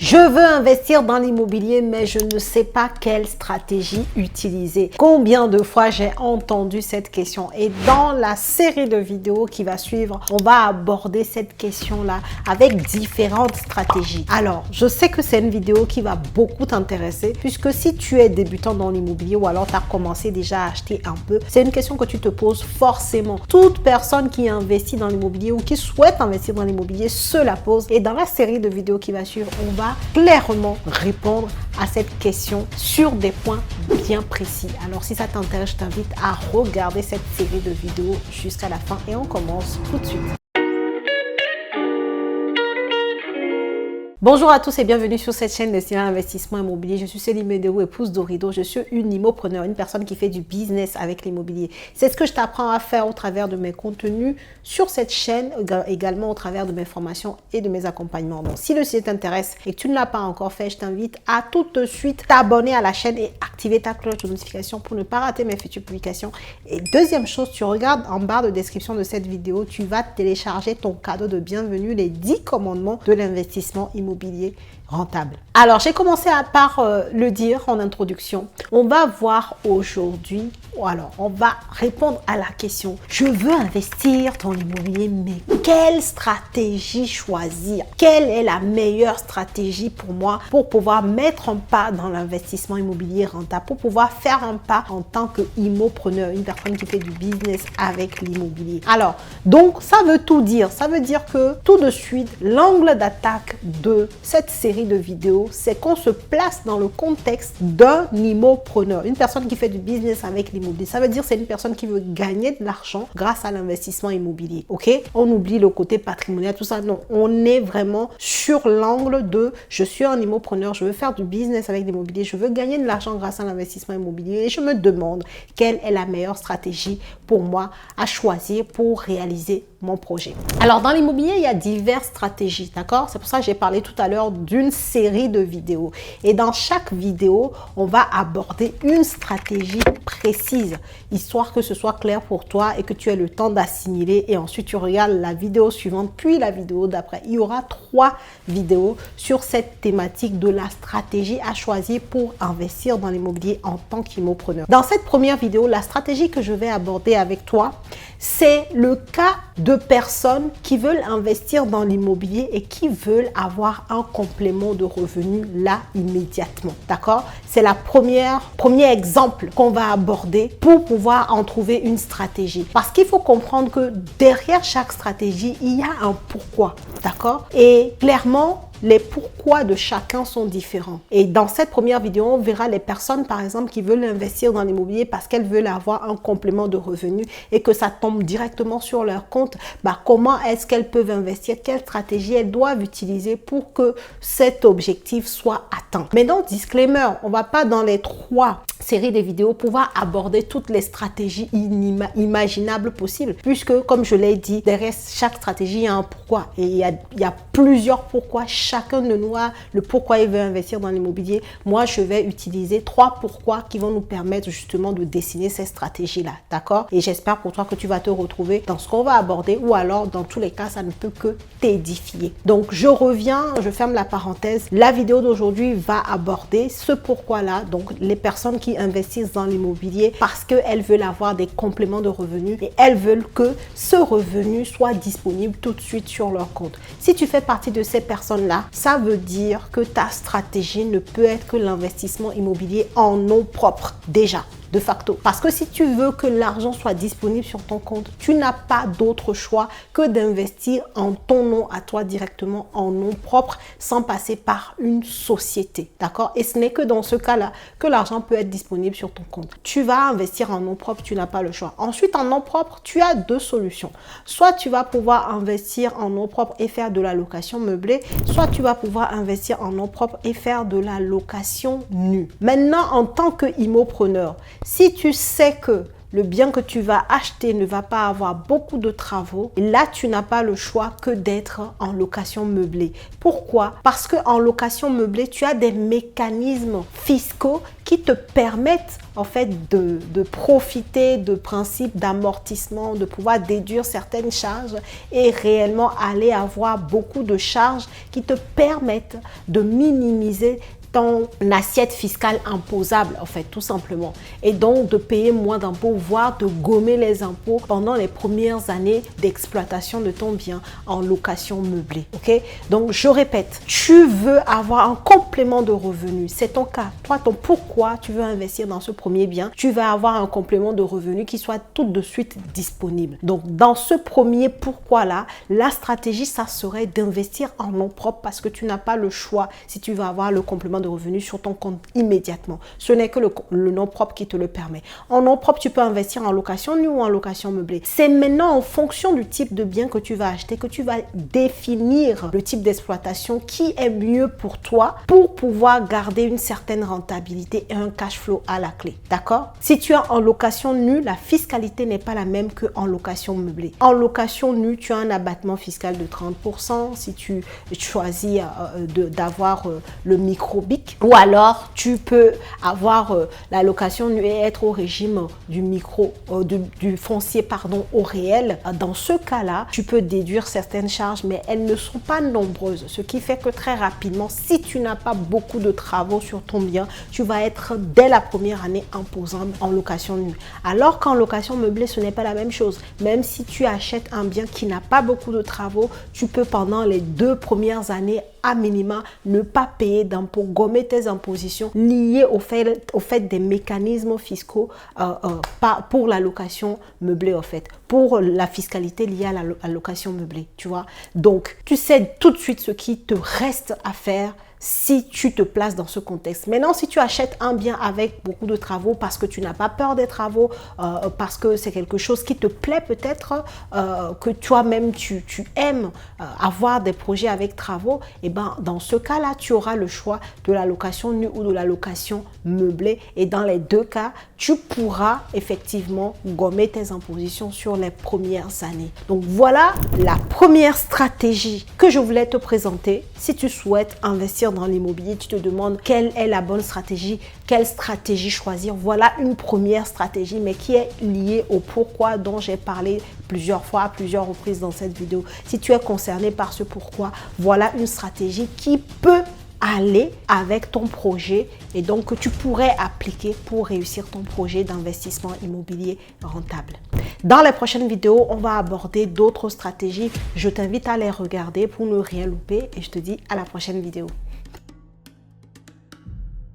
Je veux investir dans l'immobilier, mais je ne sais pas quelle stratégie utiliser. Combien de fois j'ai entendu cette question? Et dans la série de vidéos qui va suivre, on va aborder cette question-là avec différentes stratégies. Alors, je sais que c'est une vidéo qui va beaucoup t'intéresser, puisque si tu es débutant dans l'immobilier ou alors tu as commencé déjà à acheter un peu, c'est une question que tu te poses forcément. Toute personne qui investit dans l'immobilier ou qui souhaite investir dans l'immobilier se la pose. Et dans la série de vidéos qui va suivre, on va clairement répondre à cette question sur des points bien précis. Alors si ça t'intéresse, je t'invite à regarder cette série de vidéos jusqu'à la fin et on commence tout de suite. Bonjour à tous et bienvenue sur cette chaîne destinée à l'investissement immobilier. Je suis Céline Medero, épouse d'Orido. Je suis une immopreneur, une personne qui fait du business avec l'immobilier. C'est ce que je t'apprends à faire au travers de mes contenus sur cette chaîne, également au travers de mes formations et de mes accompagnements. Donc, si le site t'intéresse et que tu ne l'as pas encore fait, je t'invite à tout de suite t'abonner à la chaîne et activer ta cloche de notification pour ne pas rater mes futures publications. Et deuxième chose, tu regardes en barre de description de cette vidéo, tu vas télécharger ton cadeau de bienvenue, les 10 commandements de l'investissement immobilier rentable. Alors, j'ai commencé par le dire en introduction. On va voir aujourd'hui, alors on va répondre à la question. Je veux investir dans l'immobilier, mais quelle stratégie choisir? Quelle est la meilleure stratégie pour moi pour pouvoir mettre un pas dans l'investissement immobilier rentable, pour pouvoir faire un pas en tant qu'immopreneur, une personne qui fait du business avec l'immobilier. Alors, donc, ça veut tout dire. Ça veut dire que tout de suite, l'angle d'attaque de cette série de vidéos, c'est qu'on se place dans le contexte d'un immopreneur, une personne qui fait du business avec l'immobilier. Ça veut dire c'est une personne qui veut gagner de l'argent grâce à l'investissement immobilier. Ok? On oublie le côté patrimonial, tout ça. Non, on est vraiment sur l'angle de je suis un immopreneur, je veux faire du business avec l'immobilier, je veux gagner de l'argent grâce à l'investissement immobilier et je me demande quelle est la meilleure stratégie pour moi à choisir pour réaliser mon projet. Alors, dans l'immobilier, il y a diverses stratégies, d'accord? C'est pour ça que j'ai parlé tout à l'heure d'une série de vidéos. Et dans chaque vidéo, on va aborder une stratégie précise, histoire que ce soit clair pour toi et que tu aies le temps d'assimiler. Et ensuite, tu regardes la vidéo suivante, puis la vidéo d'après. Il y aura 3 vidéos sur cette thématique de la stratégie à choisir pour investir dans l'immobilier en tant qu'immopreneur. Dans cette première vidéo, la stratégie que je vais aborder avec toi, c'est le cas de personnes qui veulent investir dans l'immobilier et qui veulent avoir un complément de revenus là immédiatement. D'accord? C'est la premier exemple qu'on va aborder pour pouvoir en trouver une stratégie. Parce qu'il faut comprendre que derrière chaque stratégie, il y a un pourquoi. D'accord? Et clairement, les pourquoi de chacun sont différents. Et dans cette première vidéo, on verra les personnes, par exemple, qui veulent investir dans l'immobilier parce qu'elles veulent avoir un complément de revenus et que ça tombe directement sur leur compte. Comment est-ce qu'elles peuvent investir? Quelle stratégie elles doivent utiliser pour que cet objectif soit atteint? Mais donc, disclaimer, on ne va pas dans les 3 séries de vidéos pouvoir aborder toutes les stratégies imaginables possibles. Puisque, comme je l'ai dit, derrière chaque stratégie, il y a un pourquoi. Et il y a plusieurs pourquoi. Chacun de nous a le pourquoi il veut investir dans l'immobilier. Moi, je vais utiliser 3 pourquoi qui vont nous permettre justement de dessiner ces stratégies-là. D'accord? Et j'espère pour toi que tu vas te retrouver dans ce qu'on va aborder ou alors, dans tous les cas, ça ne peut que t'édifier. Donc, je reviens, je ferme la parenthèse. La vidéo d'aujourd'hui va aborder ce pourquoi-là. Donc, les personnes qui investissent dans l'immobilier parce qu'elles veulent avoir des compléments de revenus et elles veulent que ce revenu soit disponible tout de suite sur leur compte. Si tu fais partie de ces personnes-là, ça veut dire que ta stratégie ne peut être que l'investissement immobilier en nom propre déjà. De facto. Parce que si tu veux que l'argent soit disponible sur ton compte, tu n'as pas d'autre choix que d'investir en ton nom à toi directement, en nom propre, sans passer par une société. D'accord? Et ce n'est que dans ce cas-là que l'argent peut être disponible sur ton compte. Tu vas investir en nom propre, tu n'as pas le choix. Ensuite, en nom propre, tu as 2 solutions. Soit tu vas pouvoir investir en nom propre et faire de la location meublée, soit tu vas pouvoir investir en nom propre et faire de la location nue. Maintenant, en tant qu'immopreneur, si tu sais que le bien que tu vas acheter ne va pas avoir beaucoup de travaux, là, tu n'as pas le choix que d'être en location meublée. Pourquoi? Parce qu'en location meublée, tu as des mécanismes fiscaux qui te permettent en fait de profiter de principes d'amortissement, de pouvoir déduire certaines charges et réellement aller avoir beaucoup de charges qui te permettent de minimiser ton assiette fiscale imposable, en fait, tout simplement. Et donc, de payer moins d'impôts, voire de gommer les impôts pendant les premières années d'exploitation de ton bien en location meublée. Ok? Donc, je répète, tu veux avoir un complément de revenus. C'est ton cas. Toi, ton pourquoi tu veux investir dans ce premier bien, tu vas avoir un complément de revenus qui soit tout de suite disponible. Donc, dans ce premier pourquoi-là, la stratégie, ça serait d'investir en nom propre parce que tu n'as pas le choix si tu veux avoir le complément de revenus sur ton compte immédiatement. Ce n'est que le nom propre qui te le permet. En nom propre, tu peux investir en location nue ou en location meublée. C'est maintenant en fonction du type de bien que tu vas acheter que tu vas définir le type d'exploitation qui est mieux pour toi pour pouvoir garder une certaine rentabilité et un cash flow à la clé. D'accord? Si tu es en location nue, la fiscalité n'est pas la même qu'en location meublée. En location nue, tu as un abattement fiscal de 30% si tu choisis d'avoir le micro ou alors tu peux avoir la location nue et être au régime du du foncier au réel. Dans ce cas-là, tu peux déduire certaines charges, mais elles ne sont pas nombreuses, ce qui fait que très rapidement, si tu n'as pas beaucoup de travaux sur ton bien, tu vas être dès la première année imposable en location nue. Alors qu'en location meublée, ce n'est pas la même chose. Même si tu achètes un bien qui n'a pas beaucoup de travaux, tu peux pendant les 2 premières années à minima ne pas payer d'impôts, gommer tes impositions liées au fait des mécanismes fiscaux pour la location meublée, en fait, pour la fiscalité liée à la location meublée, tu vois. Donc, tu sais tout de suite ce qui te reste à faire si tu te places dans ce contexte. Maintenant, si tu achètes un bien avec beaucoup de travaux parce que tu n'as pas peur des travaux, parce que c'est quelque chose qui te plaît peut-être, que toi-même tu aimes avoir des projets avec travaux, et ben dans ce cas-là, tu auras le choix de la location nue ou de la location meublée. Et dans les 2 cas, tu pourras effectivement gommer tes impositions sur les premières années. Donc voilà la première stratégie que je voulais te présenter. Si tu souhaites investir dans l'immobilier, tu te demandes quelle est la bonne stratégie, quelle stratégie choisir. Voilà une première stratégie, mais qui est liée au pourquoi dont j'ai parlé plusieurs fois, à plusieurs reprises dans cette vidéo. Si tu es concerné par ce pourquoi, voilà une stratégie qui peut aller avec ton projet et donc que tu pourrais appliquer pour réussir ton projet d'investissement immobilier rentable. Dans les prochaines vidéos, on va aborder d'autres stratégies. Je t'invite à les regarder pour ne rien louper et je te dis à la prochaine vidéo.